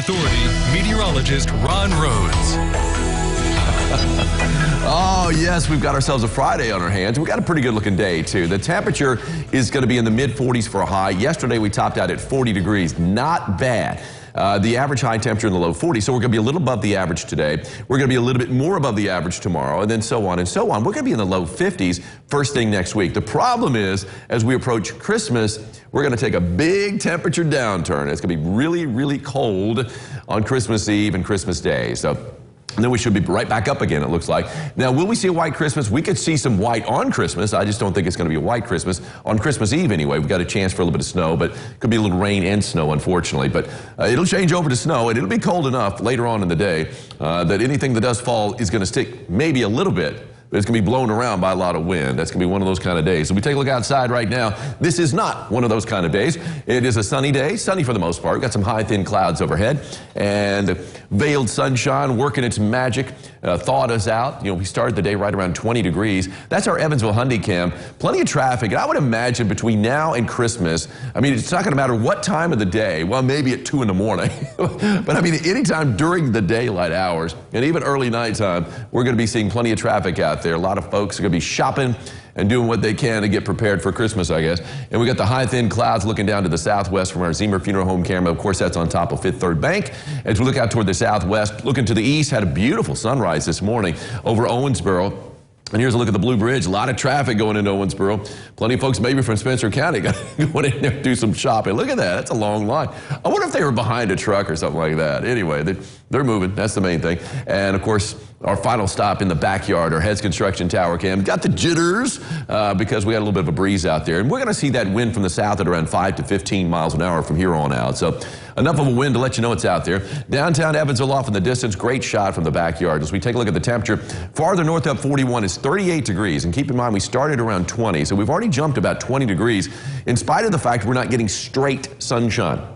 Authority meteorologist Ron Rhodes. Oh, yes, we've got ourselves a Friday on our hands. We've got a pretty good looking day, too. The temperature is going to be in the mid-40s for a high. Yesterday, we topped out at 40 degrees. Not bad. The average high temperature in the low 40s, so we're going to be a little above the average today. We're going to be a little bit more above the average tomorrow, and then so on and so on. We're going to be in the low 50s first thing next week. The problem is, as we approach Christmas, we're going to take a big temperature downturn. It's going to be really, really cold on Christmas Eve and Christmas Day. And then we should be right back up again, it looks like. Now, will we see a white Christmas? We could see some white on Christmas. I just don't think it's going to be a white Christmas. On Christmas Eve, anyway, we've got a chance for a little bit of snow, but it could be a little rain and snow, unfortunately. But it'll change over to snow, and it'll be cold enough later on in the day that anything that does fall is going to stick maybe a little bit. But it's going to be blown around by a lot of wind. That's going to be one of those kind of days. So we take a look outside right now. This is not one of those kind of days. It is a sunny day, sunny for the most part. We've got some high, thin clouds overhead. And veiled sunshine working its magic, thawed us out. You know, we started the day right around 20 degrees. That's our Evansville Hyundai Cam. Plenty of traffic. And I would imagine between now and Christmas, I mean, it's not going to matter what time of the day. Well, maybe at 2 in the morning. But I mean, anytime during the daylight hours and even early nighttime, we're going to be seeing plenty of traffic out there. A lot of folks are going to be shopping and doing what they can to get prepared for Christmas, I guess. And we got the high, thin clouds looking down to the southwest from our Zemer Funeral Home camera. Of course, that's on top of Fifth Third Bank. As we look out toward the southwest, looking to the east, had a beautiful sunrise this morning over Owensboro. And here's a look at the Blue Bridge. A lot of traffic going into Owensboro. Plenty of folks maybe from Spencer County going in there to do some shopping. Look at that. That's a long line. I wonder if they were behind a truck or something like that. Anyway, they're moving. That's the main thing. And, of course, our final stop in the backyard, our Heads Construction Tower Cam. Got the jitters because we had a little bit of a breeze out there. And we're going to see that wind from the south at around 5 to 15 miles an hour from here on out. So enough of a wind to let you know it's out there. Downtown Evansville off in the distance. Great shot from the backyard. As we take a look at the temperature, farther north up 41 is 38 degrees. And keep in mind, we started around 20. So we've already jumped about 20 degrees in spite of the fact we're not getting straight sunshine.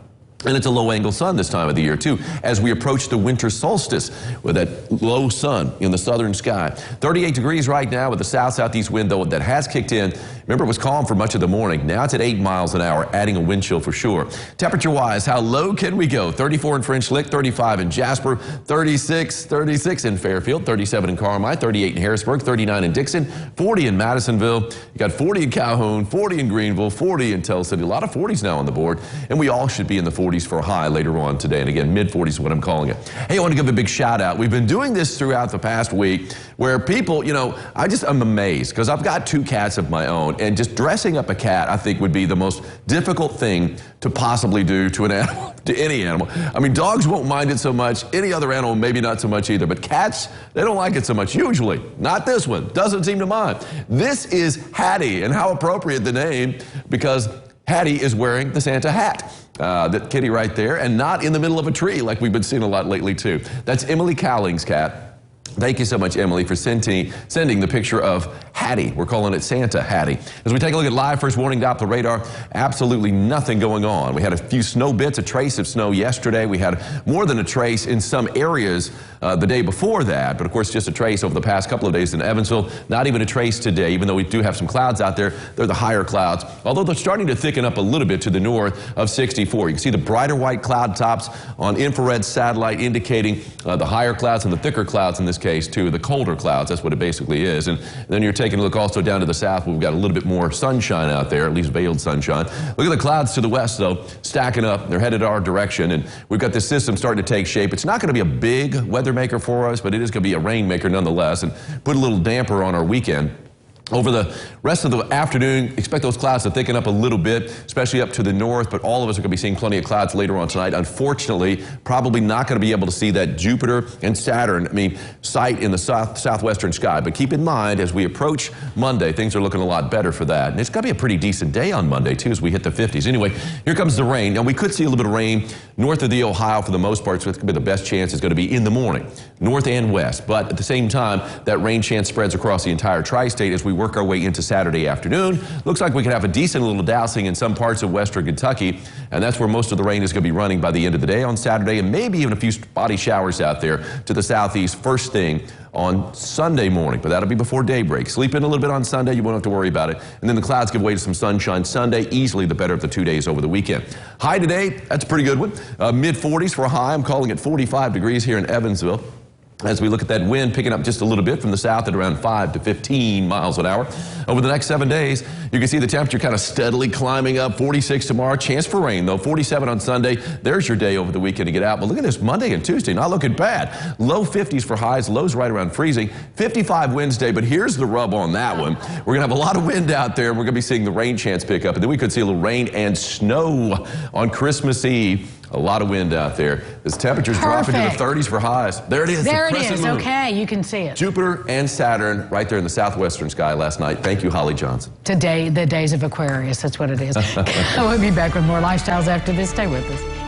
And it's a low-angle sun this time of the year, too, as we approach the winter solstice with that low sun in the southern sky. 38 degrees right now with the south-southeast wind, though, that has kicked in. Remember, it was calm for much of the morning. Now it's at 8 miles an hour, adding a wind chill for sure. Temperature-wise, how low can we go? 34 in French Lick, 35 in Jasper, 36 in Fairfield, 37 in Carmi, 38 in Harrisburg, 39 in Dixon, 40 in Madisonville. You got 40 in Calhoun, 40 in Greenville, 40 in Tell City. A lot of 40s now on the board, and we all should be in the 40s for a high later on today. And again, mid-40s is what I'm calling it. Hey, I want to give a big shout out. We've been doing this throughout the past week where people, you know, I'm amazed because I've got 2 cats of my own, and just dressing up a cat, I think, would be the most difficult thing to possibly do to an animal, to any animal. I mean, dogs won't mind it so much. Any other animal, maybe not so much either. But cats, they don't like it so much, usually. Not this one. Doesn't seem to mind. This is Hattie, and how appropriate the name, because Hattie is wearing the Santa hat. That kitty right there, and not in the middle of a tree like we've been seeing a lot lately, too. That's Emily COWLING's cat. Thank you so much, Emily, for sending the picture of Hattie. We're calling it Santa Hattie. As we take a look at live first warning Doppler radar, absolutely nothing going on. We had a few snow bits, a trace of snow yesterday. We had more than a trace in some areas the day before that, but of course just a trace over the past couple of days in Evansville. Not even a trace today, even though we do have some clouds out there. They're the higher clouds, although they're starting to thicken up a little bit to the north of 64. You can see the brighter white cloud tops on infrared satellite indicating the higher clouds and the thicker clouds in this case, too, the colder clouds. That's what it basically is. And then you're taking a look also down to the south. We've got a little bit more sunshine out there, at least veiled sunshine. Look at the clouds to the west, though, stacking up. They're headed our direction, and we've got this system starting to take shape. It's not going to be a big weather maker for us, but it is going to be a rainmaker nonetheless, and put a little damper on our weekend. Over the rest of the afternoon, expect those clouds to thicken up a little bit, especially up to the north, but all of us are going to be seeing plenty of clouds later on tonight. Unfortunately, probably not going to be able to see that Jupiter and Saturn, sight in the southwestern sky. But keep in mind, as we approach Monday, things are looking a lot better for that. And it's going to be a pretty decent day on Monday, too, as we hit the 50s. Anyway, here comes the rain. Now, we could see a little bit of rain north of the Ohio for the most part, so it's going to be the best chance is going to be in the morning, north and west. But at the same time, that rain chance spreads across the entire tri-state as we work work our way into Saturday afternoon, looks like we could have a decent little dousing in some parts of western Kentucky, and that's where most of the rain is going to be running by the end of the day on Saturday, and maybe even a few spotty showers out there to the southeast first thing on Sunday morning, but that'll be before daybreak. Sleep in a little bit on Sunday, you won't have to worry about it. And then the clouds give way to some sunshine Sunday, easily the better of the 2 days over the weekend. High today, that's a pretty good one. Mid-40s for a high. I'm calling it 45 degrees here in Evansville. As we look at that wind picking up just a little bit from the south at around 5 to 15 miles an hour. Over the next 7 days, you can see the temperature kind of steadily climbing up. 46 tomorrow, chance for rain though. 47 on Sunday. There's your day over the weekend to get out. But look at this Monday and Tuesday, not looking bad. Low 50s for highs, lows right around freezing. 55 Wednesday, but here's the rub on that one. We're going to have a lot of wind out there. We're going to be seeing the rain chance pick up. And then we could see a little rain and snow on Christmas Eve. A lot of wind out there. This temperature's dropping to the 30s for highs. There it is. There it is. Okay, you can see it. Jupiter and Saturn right there in the southwestern sky last night. Thank you, Holly Johnson. Today, the days of Aquarius. That's what it is. We'll be back with more lifestyles after this. Stay with us.